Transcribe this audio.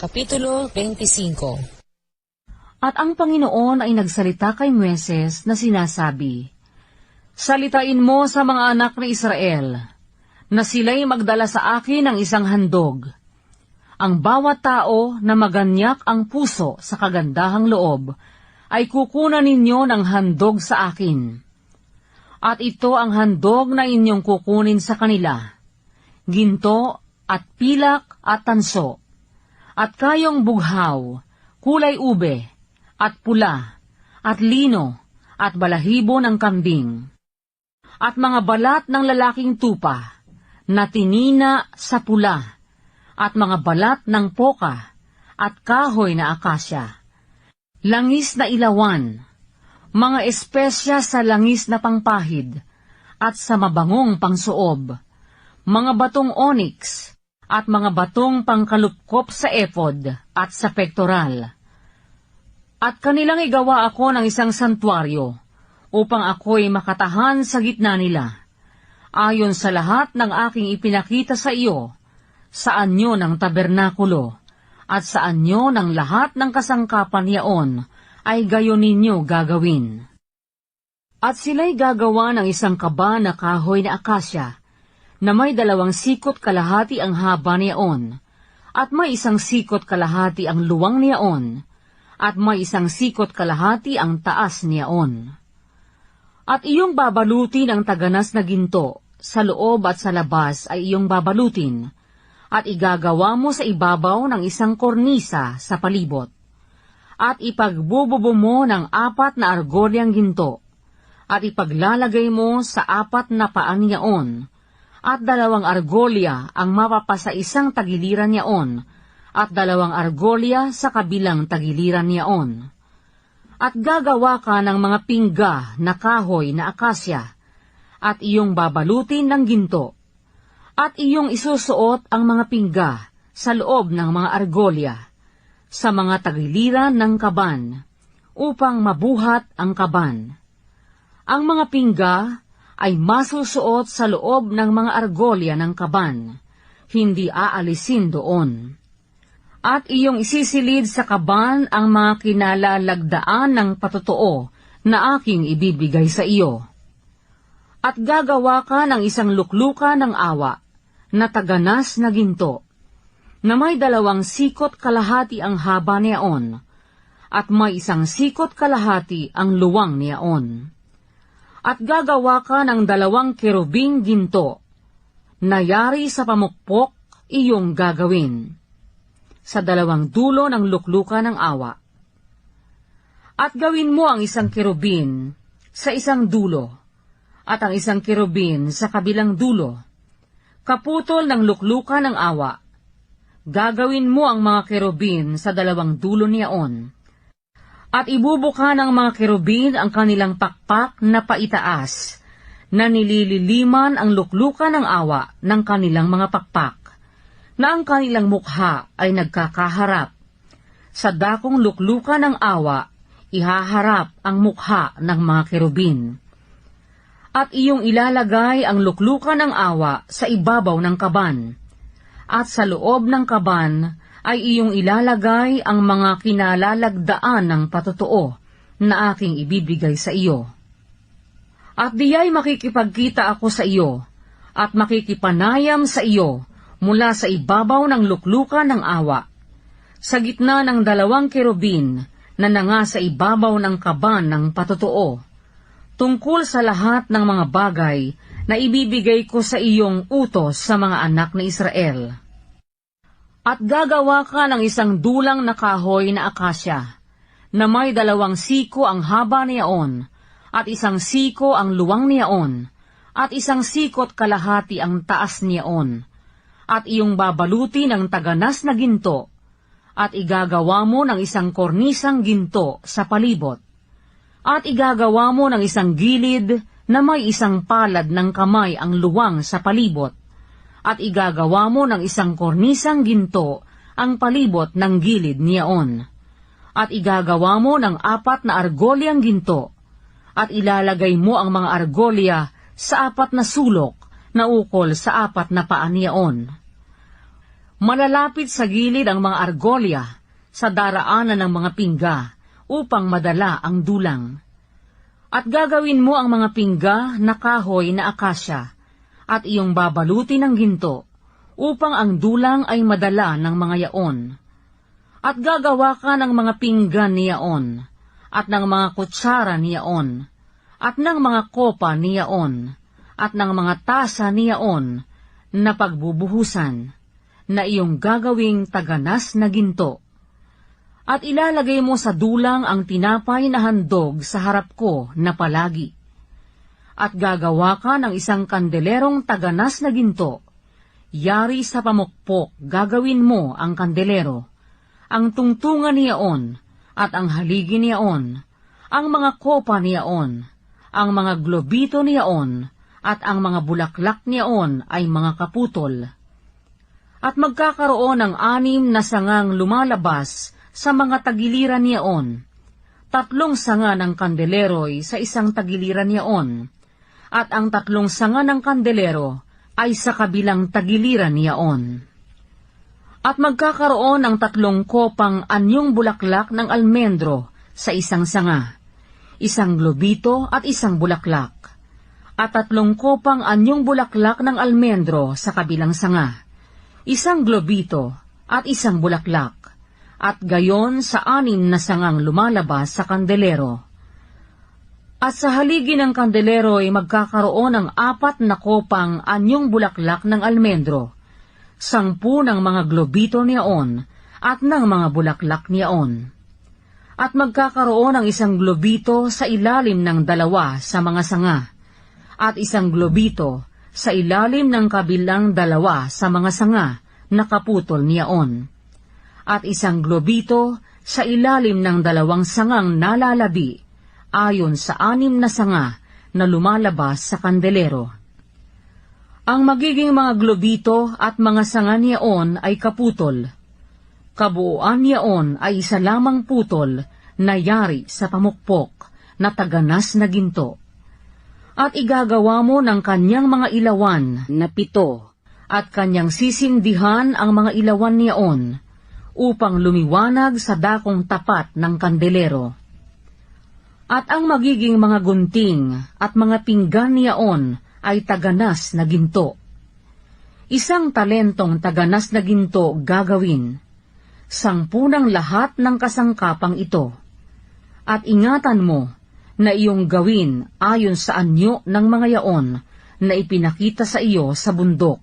Kapitulo 25. At ang Panginoon ay nagsalita kay Moises na sinasabi, "Salitain mo sa mga anak ni Israel, na sila'y magdala sa akin ng isang handog. Ang bawat tao na maganyak ang puso sa kagandahang loob, ay kukunan ninyo ng handog sa akin. At ito ang handog na inyong kukunin sa kanila, ginto at pilak at tanso, at kayong bughaw, kulay ube, at pula, at lino, at balahibo ng kambing, at mga balat ng lalaking tupa, na tinina sa pula, at mga balat ng poka, at kahoy na akasya, langis na ilawan, mga espesya sa langis na pangpahid, at sa mabangong pangsuob, mga batong onyx, at mga batong pangkalupkop sa ephod at sa pektoral. At kanilang igawa ako ng isang santuaryo, upang ako'y makatahan sa gitna nila, ayon sa lahat ng aking ipinakita sa iyo, sa anyo ng tabernakulo, at sa anyo ng lahat ng kasangkapan niyaon, ay gayon ninyo gagawin. At sila'y gagawa ng isang kaba na kahoy na akasya, na may 2 sikot kalahati ang haba niyaon, at may 1 sikot kalahati ang luwang niyaon, at may 1 sikot kalahati ang taas niyaon. At iyong babalutin ang taganas na ginto, sa loob at sa labas ay iyong babalutin, at igagawa mo sa ibabaw ng 1 kornisa sa palibot. At ipagbububo mo ng 4 na argolyang ginto, at ipaglalagay mo sa 4 na paan niyaon, at 2 argolya ang mapapasa 1 tagiliran niyaon, at 2 argolya sa kabilang tagiliran niyaon. At gagawa ka ng mga pingga na kahoy na akasya, at iyong babalutin ng ginto, at iyong isusuot ang mga pingga sa loob ng mga argolya, sa mga tagiliran ng kaban, upang mabuhat ang kaban. Ang mga pingga ay masusuot sa loob ng mga argolya ng kaban, hindi aalisin doon. At iyong isisilid sa kaban ang mga kinalalagdaan ng patotoo na aking ibibigay sa iyo. At gagawa ka ng 1 lukluka ng awa, na taganas na ginto, na may 2 sikot kalahati ang haba niyaon, at may 1 sikot kalahati ang luwang niyaon. At gagawa ka ng 2 kerubing ginto, na yari sa pamukpok iyong gagawin, sa 2 dulo ng lukluka ng awa. At gawin mo ang 1 kerubin sa 1 dulo, at ang 1 kerubin sa kabilang dulo, kaputol ng lukluka ng awa. Gagawin mo ang mga kerubin sa 2 dulo niyaon. At ibubuka ng mga kerubin ang kanilang pakpak na paitaas, na nilililiman ang lukluka ng awa ng kanilang mga pakpak, na ang kanilang mukha ay nagkakaharap. Sa dakong lukluka ng awa, ihaharap ang mukha ng mga kerubin. At iyong ilalagay ang lukluka ng awa sa ibabaw ng kaban, at sa loob ng kaban ay iyong ilalagay ang mga kinalalagdaan ng patotoo na aking ibibigay sa iyo. At diya'y makikipagkita ako sa iyo, at makikipanayam sa iyo mula sa ibabaw ng lukluka ng awa, sa gitna ng 2 kerubin na nanga sa ibabaw ng kaban ng patotoo, tungkol sa lahat ng mga bagay na ibibigay ko sa iyong utos sa mga anak ni Israel. At gagawa ka ng 1 dulang na kahoy na akasya, na may 2 siko ang haba niyaon, at 1 siko ang luwang niyaon, at 1 sikot kalahati ang taas niyaon. At iyong babaluti ng taganas na ginto, at igagawa mo ng 1 kornisang ginto sa palibot. At igagawa mo ng 1 gilid na may 1 palad ng kamay ang luwang sa palibot, at igagawa mo ng 1 kornisang ginto ang palibot ng gilid niyaon. At igagawa mo ng 4 na argolyang ginto, at ilalagay mo ang mga argolya sa 4 na sulok na ukol sa 4 na paan niyaon. Malalapit sa gilid ang mga argolya sa daraanan ng mga pingga upang madala ang dulang. At gagawin mo ang mga pingga na kahoy na akasya at iyong babalutin ng ginto upang ang dulang ay madala ng mga yaon. At gagawa ka ng mga pinggan ni yaon, at ng mga kutsara ni yaon, at ng mga kopa ni yaon, at ng mga tasa ni yaon na pagbubuhusan, na iyong gagawing taganas na ginto. At ilalagay mo sa dulang ang tinapay na handog sa harap ko na palagi. At gagawa ka ng isang kandelerong taganas na ginto. Yari sa pamukpok gagawin mo ang kandelero, ang tungtungan niyaon, at ang haligi niyaon, ang mga kopa niyaon, ang mga globito niyaon, at ang mga bulaklak niyaon ay mga kaputol. At magkakaroon ng 6 na sangang lumalabas sa mga tagiliran niyaon, 3 sanga ng kandelero'y sa isang tagiliran niyaon, at ang 3 sanga ng kandelero ay sa kabilang tagiliran niyaon. At magkakaroon ng 3 kopang anyong bulaklak ng almendro sa isang sanga, 1 globito at 1 bulaklak, at 3 kopang anyong bulaklak ng almendro sa kabilang sanga, 1 globito at 1 bulaklak, at gayon sa 6 na sangang lumalabas sa kandelero. At sa haligi ng kandelero ay magkakaroon ng 4 na kopang anyong bulaklak ng almendro, 10 ng mga globito niyaon at ng mga bulaklak niyaon. At magkakaroon ng 1 globito sa ilalim ng 2 sa mga sanga, at 1 globito sa ilalim ng kabilang 2 sa mga sanga na kaputol niyaon, at 1 globito sa ilalim ng 2 sangang nalalabi, ayon sa 6 na sanga na lumalabas sa kandelero. Ang magiging mga globito at mga sanga niyaon ay kaputol. Kabuuan niyaon ay 1 lamang putol na yari sa pamukpok na taganas na ginto. At igagawa mo ng kanyang mga ilawan na 7, at kanyang sisindihan ang mga ilawan niyaon, upang lumiwanag sa dakong tapat ng kandelero. At ang magiging mga gunting at mga pinggan niyaon ay taganas na ginto. 1 talentong taganas na ginto gagawin, 10 ng lahat ng kasangkapang ito. At ingatan mo na iyong gawin ayon sa anyo ng mga yaon na ipinakita sa iyo sa bundok.